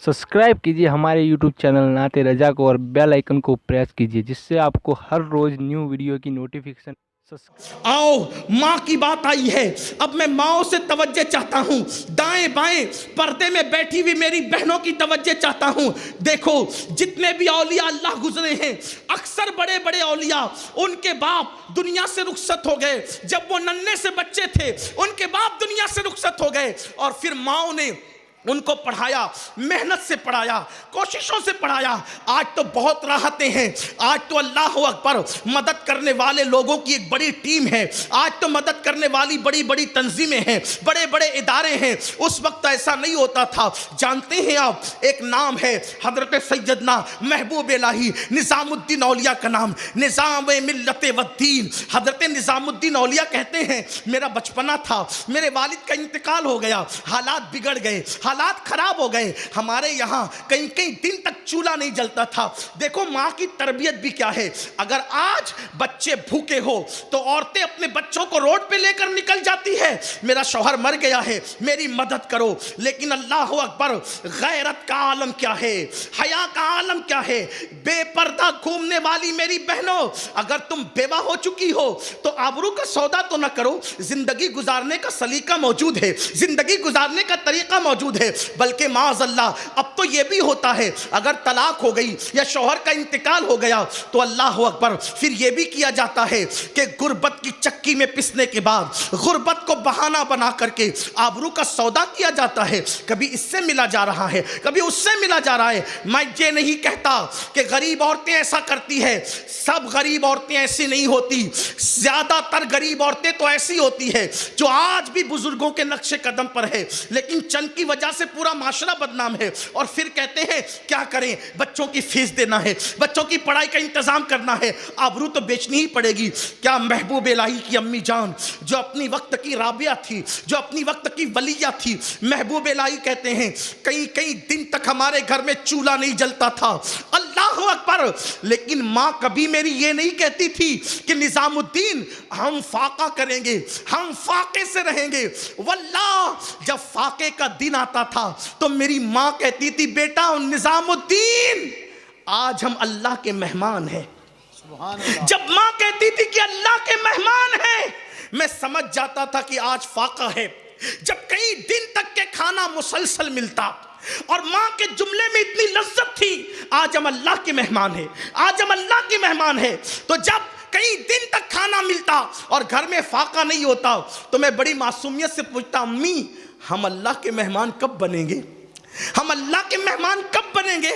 Subscribe कीजिए हमारे YouTube channel नाते रजा को और बेल आइकन को प्रेस कीजिए जिससे आपको हर रोज न्यू वीडियो की नोटिफिकेशन। आओ, माँ की बात आई है। अब मैं माओ से तवज्जो चाहता हूँ। दाएं बाएं पर्दे में बैठी हुई मेरी बहनों की तवज्जो चाहता हूँ। देखो, जितने भी औलिया अल्लाह गुजरे हैं, अक्सर बड़े बड़े औलिया, उनके बाप दुनिया से रुखसत हो गए। जब वो नन्हे से बच्चे थे, उनके बाप दुनिया से रुखसत हो गए और फिर माओ ने उनको पढ़ाया, मेहनत से पढ़ाया, कोशिशों से पढ़ाया। आज तो बहुत राहतें हैं। आज तो अल्लाह अकबर, मदद करने वाले लोगों की एक बड़ी टीम है। आज तो मदद करने वाली बड़ी बड़ी तंजीमें हैं, बड़े बड़े इदारे हैं। उस वक्त ऐसा नहीं होता था। जानते हैं आप, एक नाम है हजरत सैयदना महबूब इलाही निज़ामुद्दीन औलिया का नाम, निज़ाम मिल्लत वद्दीन। हजरत निज़ामुद्दीन औलिया कहते हैं, मेरा बचपना था, मेरे वालिद का इंतकाल हो गया, हालात बिगड़ गए, हालात खराब हो गए। हमारे यहाँ कई कई दिन तक चूल्हा नहीं जलता था। देखो माँ की तरबियत भी क्या है। अगर आज बच्चे भूखे हो तो औरतें अपने बच्चों को रोड पे लेकर निकल जाती है, मेरा शौहर मर गया है, मेरी मदद करो। लेकिन अल्लाह अकबर, गैरत का आलम क्या है, हया का आलम क्या है। बेपर्दा घूमने वाली मेरी बहनों, अगर तुम बेवा हो चुकी हो तो आबरू का सौदा तो ना करो। जिंदगी गुजारने का सलीका मौजूद है, जिंदगी गुजारने का तरीका मौजूद है। बल्कि माज़अल्लाह, अब तो यह भी होता है, अगर तलाक हो गई या शौहर का इंतकाल हो गया तो अल्लाह अकबर, फिर यह भी किया जाता है कि गुर्बत की चक्की में पिसने के बाद गुर्बत को बहाना बना करके आबरू का सौदा किया जाता है। कभी इससे मिला जा रहा है, कभी उससे मिला जा रहा है। मैं ये नहीं कहता कि गरीब औरतें ऐसा करती है, सब गरीब औरतें ऐसी नहीं होती। ज्यादातर गरीब औरतें तो ऐसी होती है जो आज भी बुजुर्गों के नक्शे कदम पर है, लेकिन चंद की वजह से पूरा माशरा बदनाम है। और फिर कहते हैं क्या करें, बच्चों की फीस देना है, बच्चों की पढ़ाई का इंतजाम करना है, आबरू तो बेचनी ही पड़ेगी। क्या महबूब इलाही की अम्मी जान, जो अपनी वक्त की राबिया थी, जो अपनी वक्त की वलिया थी, महबूब इलाही कहते हैं कई कई दिन तक हमारे घर में चूल्हा नहीं जलता था। अल्लाह अकबर। लेकिन माँ कभी मेरी ये नहीं कहती थी कि निजामुद्दीन हम फाका करेंगे, हम फाके से रहेंगे। वल्लाह, जब फाके का दिन आता था तो मेरी माँ कहती थी, बेटा निजामुद्दीन आज हम अल्लाह के मेहमान हैं। जब माँ कहती थी कि अल्लाह के मेहमान हैं, मैं समझ जाता था कि आज फाका है। जब कई दिन तक के खाना मुसलसल मिलता और माँ के जुमले में इतनी लज्जत थी, आज हम अल्लाह के मेहमान हैं, आज हम अल्लाह के मेहमान हैं। तो जब कई दिन तक खाना मिलता और घर में फाका नहीं होता तो मैं बड़ी मासूमियत से पूछता, अम्मी हम अल्लाह के मेहमान कब बनेंगे, हम अल्लाह के मेहमान कब बनेंगे।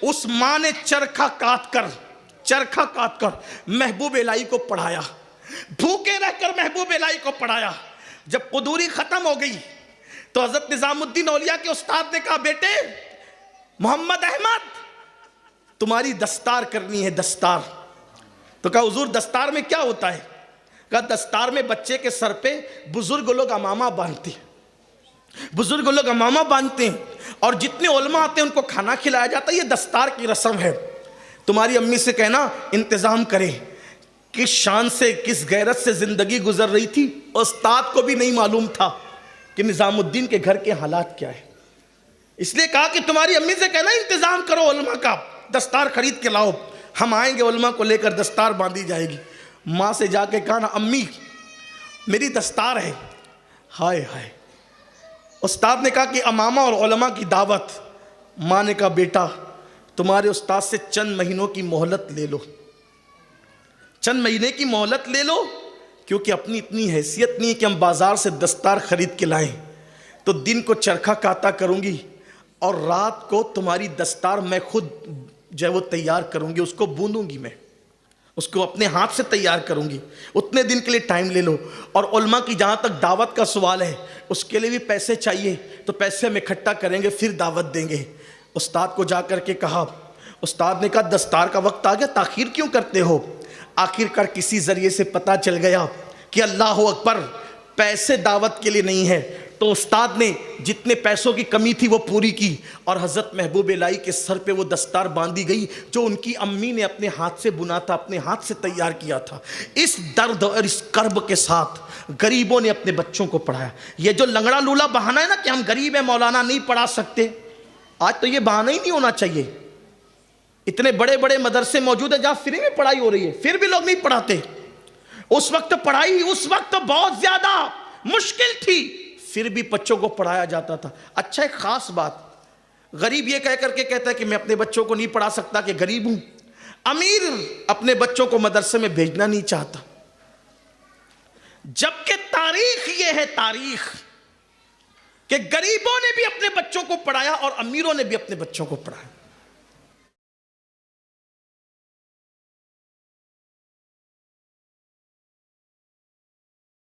उस माँ ने चरखा काट कर महबूब इलाही को पढ़ाया, भूखे रहकर महबूब इलाही को पढ़ाया। जब कुदूरी खत्म हो गई तो हजरत निजामुद्दीन औलिया के उस्ताद ने कहा, बेटे मोहम्मद अहमद तुम्हारी दस्तार करनी है, दस्तार। तो कहा हुजूर दस्तार में क्या होता है। कहा दस्तार में बच्चे के सर पे बुजुर्ग लोग अमामा बांधते हैं, बुजुर्ग लोग अमामा बांधते हैं और जितने उलमा आते हैं उनको खाना खिलाया जाता है। ये दस्तार की रस्म है। तुम्हारी अम्मी से कहना इंतजाम करे। किस शान से, किस गैरत से जिंदगी गुजर रही थी, उस्ताद को भी नहीं मालूम था कि निजामुद्दीन के घर के हालात क्या है। इसलिए कहा कि तुम्हारी अम्मी से कहना इंतजाम करो उलमा का, दस्तार खरीद के लाओ, हम आएंगे उलमा को लेकर, दस्तार बांधी जाएगी। माँ से जाके कहा ना, अम्मी मेरी दस्तार है। हाय हाय। उस्ताद ने कहा कि अमामा और उलमा की दावत। माँ ने कहा बेटा तुम्हारे उस्ताद से चंद महीनों की मोहलत ले लो, चंद महीने की मोहलत ले लो, क्योंकि अपनी इतनी हैसियत नहीं है कि हम बाजार से दस्तार खरीद के लाएं। तो दिन को चरखा काता करूंगी और रात को तुम्हारी दस्तार मैं खुद जो है वो तैयार करूंगी, उसको बूंदूंगी, मैं उसको अपने हाथ से तैयार करूंगी। उतने दिन के लिए टाइम ले लो। और उलमा की जहाँ तक दावत का सवाल है, उसके लिए भी पैसे चाहिए, तो पैसे हम इकट्ठा करेंगे फिर दावत देंगे। उस्ताद को जा कर के कहा, उस्ताद ने कहा दस्तार का वक्त आ गया, ताखीर क्यों करते हो। आखिरकार किसी जरिए से पता चल गया कि अल्लाह अकबर पैसे दावत के लिए नहीं है। तो उस्ताद ने जितने पैसों की कमी थी वो पूरी की और हज़रत महबूब इलाही के सर पे वो दस्तार बांधी गई जो उनकी अम्मी ने अपने हाथ से बुना था, अपने हाथ से तैयार किया था। इस दर्द और इस कर्ब के साथ गरीबों ने अपने बच्चों को पढ़ाया। ये जो लंगड़ा लूला बहाना है ना कि हम गरीब हैं मौलाना नहीं पढ़ा सकते, آج تو یہ بہانہ ہی نہیں ہونا چاہیے. اتنے بڑے بڑے مدرسے موجود ہیں جہاں فری میں پڑھائی ہو رہی ہے, پھر بھی لوگ نہیں پڑھاتے. اس وقت پڑھائی اس وقت بہت زیادہ مشکل تھی, پھر بھی بچوں کو پڑھایا جاتا تھا. اچھا ایک خاص بات, غریب یہ کہہ کر کے کہتا ہے کہ میں اپنے بچوں کو نہیں پڑھا سکتا کہ غریب ہوں. امیر اپنے بچوں کو مدرسے میں بھیجنا نہیں چاہتا, جبکہ تاریخ یہ ہے, تاریخ کہ غریبوں نے بھی اپنے بچوں کو پڑھایا اور امیروں نے بھی اپنے بچوں کو پڑھایا.